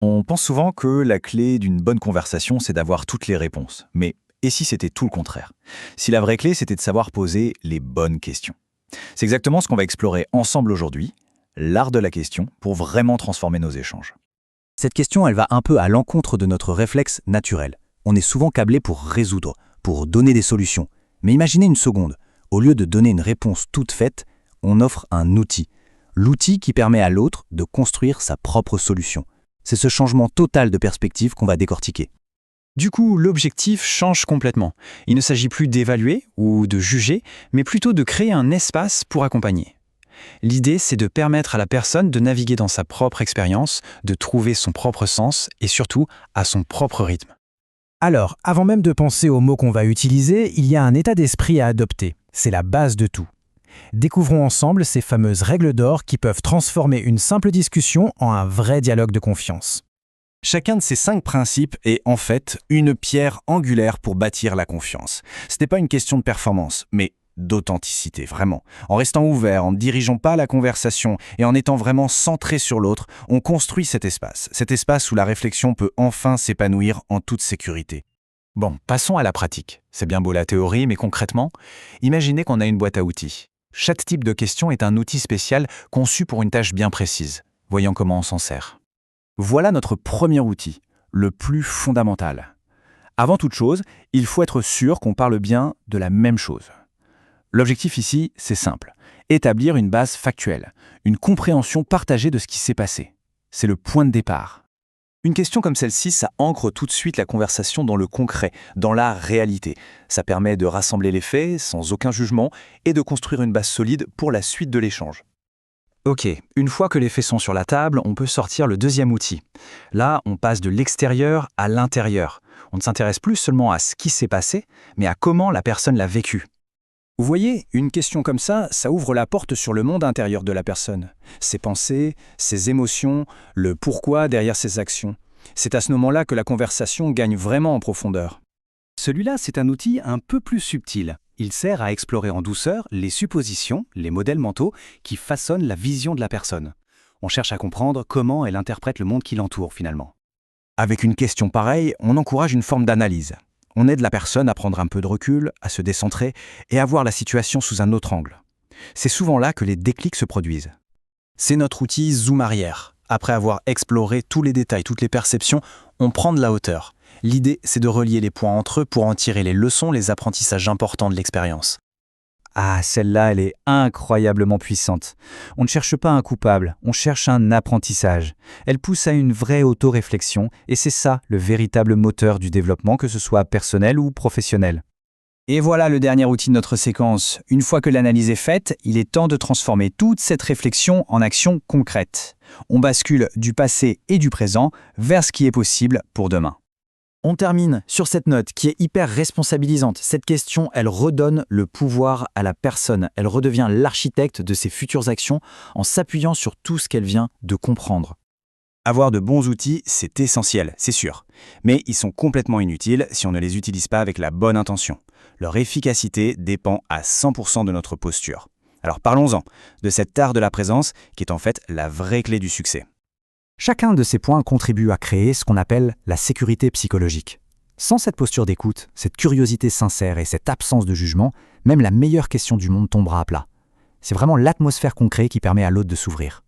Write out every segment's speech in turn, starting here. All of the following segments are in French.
On pense souvent que la clé d'une bonne conversation, c'est d'avoir toutes les réponses. Mais et si c'était tout le contraire? Si la vraie clé, c'était de savoir poser les bonnes questions. C'est exactement ce qu'on va explorer ensemble aujourd'hui, l'art de la question, pour vraiment transformer nos échanges. Cette question, elle va un peu à l'encontre de notre réflexe naturel. On est souvent câblé pour résoudre, pour donner des solutions. Mais imaginez une seconde. Au lieu de donner une réponse toute faite, on offre un outil. L'outil qui permet à l'autre de construire sa propre solution. C'est ce changement total de perspective qu'on va décortiquer. Du coup, l'objectif change complètement. Il ne s'agit plus d'évaluer ou de juger, mais plutôt de créer un espace pour accompagner. L'idée, c'est de permettre à la personne de naviguer dans sa propre expérience, de trouver son propre sens et surtout à son propre rythme. Alors, avant même de penser aux mots qu'on va utiliser, il y a un état d'esprit à adopter. C'est la base de tout. Découvrons ensemble ces fameuses règles d'or qui peuvent transformer une simple discussion en un vrai dialogue de confiance. Chacun de ces 5 principes est en fait une pierre angulaire pour bâtir la confiance. Ce n'est pas une question de performance, mais d'authenticité, vraiment. En restant ouvert, en ne dirigeant pas la conversation et en étant vraiment centré sur l'autre, on construit cet espace où la réflexion peut enfin s'épanouir en toute sécurité. Bon, passons à la pratique. C'est bien beau la théorie, mais concrètement, imaginez qu'on a une boîte à outils. Chaque type de question est un outil spécial conçu pour une tâche bien précise. Voyons comment on s'en sert. Voilà notre premier outil, le plus fondamental. Avant toute chose, il faut être sûr qu'on parle bien de la même chose. L'objectif ici, c'est simple. Établir une base factuelle, une compréhension partagée de ce qui s'est passé. C'est le point de départ. Une question comme celle-ci, ça ancre tout de suite la conversation dans le concret, dans la réalité. Ça permet de rassembler les faits sans aucun jugement et de construire une base solide pour la suite de l'échange. Ok, une fois que les faits sont sur la table, on peut sortir le deuxième outil. Là, on passe de l'extérieur à l'intérieur. On ne s'intéresse plus seulement à ce qui s'est passé, mais à comment la personne l'a vécu. Vous voyez, une question comme ça ouvre la porte sur le monde intérieur de la personne. Ses pensées, ses émotions, le pourquoi derrière ses actions. C'est à ce moment-là que la conversation gagne vraiment en profondeur. Celui-là, c'est un outil un peu plus subtil. Il sert à explorer en douceur les suppositions, les modèles mentaux qui façonnent la vision de la personne. On cherche à comprendre comment elle interprète le monde qui l'entoure finalement. Avec une question pareille, on encourage une forme d'analyse. On aide la personne à prendre un peu de recul, à se décentrer et à voir la situation sous un autre angle. C'est souvent là que les déclics se produisent. C'est notre outil zoom arrière. Après avoir exploré tous les détails, toutes les perceptions, on prend de la hauteur. L'idée, c'est de relier les points entre eux pour en tirer les leçons, les apprentissages importants de l'expérience. Ah, celle-là, elle est incroyablement puissante. On ne cherche pas un coupable, on cherche un apprentissage. Elle pousse à une vraie auto-réflexion et c'est ça le véritable moteur du développement, que ce soit personnel ou professionnel. Et voilà le dernier outil de notre séquence. Une fois que l'analyse est faite, il est temps de transformer toute cette réflexion en action concrète. On bascule du passé et du présent vers ce qui est possible pour demain. On termine sur cette note qui est hyper responsabilisante. Cette question, elle redonne le pouvoir à la personne. Elle redevient l'architecte de ses futures actions en s'appuyant sur tout ce qu'elle vient de comprendre. Avoir de bons outils, c'est essentiel, c'est sûr. Mais ils sont complètement inutiles si on ne les utilise pas avec la bonne intention. Leur efficacité dépend à 100% de notre posture. Alors parlons-en de cet art de la présence qui est en fait la vraie clé du succès. Chacun de ces points contribue à créer ce qu'on appelle la sécurité psychologique. Sans cette posture d'écoute, cette curiosité sincère et cette absence de jugement, même la meilleure question du monde tombera à plat. C'est vraiment l'atmosphère qu'on crée qui permet à l'autre de s'ouvrir.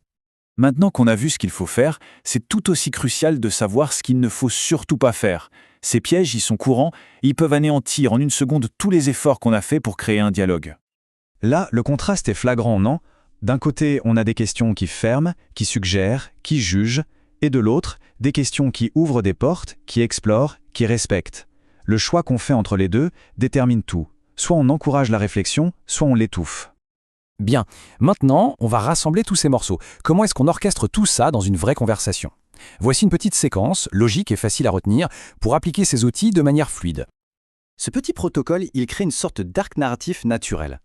Maintenant qu'on a vu ce qu'il faut faire, c'est tout aussi crucial de savoir ce qu'il ne faut surtout pas faire. Ces pièges, ils sont courants, ils peuvent anéantir en une seconde tous les efforts qu'on a faits pour créer un dialogue. Là, le contraste est flagrant, non ? D'un côté, on a des questions qui ferment, qui suggèrent, qui jugent, et de l'autre, des questions qui ouvrent des portes, qui explorent, qui respectent. Le choix qu'on fait entre les deux détermine tout. Soit on encourage la réflexion, soit on l'étouffe. Bien, maintenant, on va rassembler tous ces morceaux. Comment est-ce qu'on orchestre tout ça dans une vraie conversation ? Voici une petite séquence, logique et facile à retenir, pour appliquer ces outils de manière fluide. Ce petit protocole, il crée une sorte d'arc narratif naturel.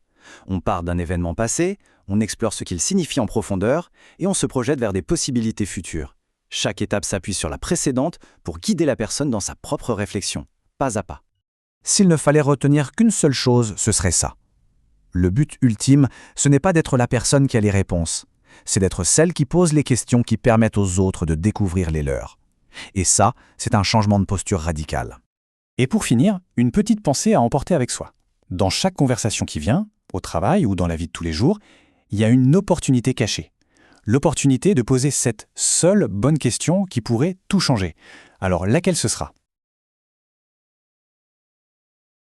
On part d'un événement passé, on explore ce qu'il signifie en profondeur et on se projette vers des possibilités futures. Chaque étape s'appuie sur la précédente pour guider la personne dans sa propre réflexion, pas à pas. S'il ne fallait retenir qu'une seule chose, ce serait ça. Le but ultime, ce n'est pas d'être la personne qui a les réponses, c'est d'être celle qui pose les questions qui permettent aux autres de découvrir les leurs. Et ça, c'est un changement de posture radical. Et pour finir, une petite pensée à emporter avec soi. Dans chaque conversation qui vient, au travail ou dans la vie de tous les jours, il y a une opportunité cachée. L'opportunité de poser cette seule bonne question qui pourrait tout changer. Alors laquelle ce sera ?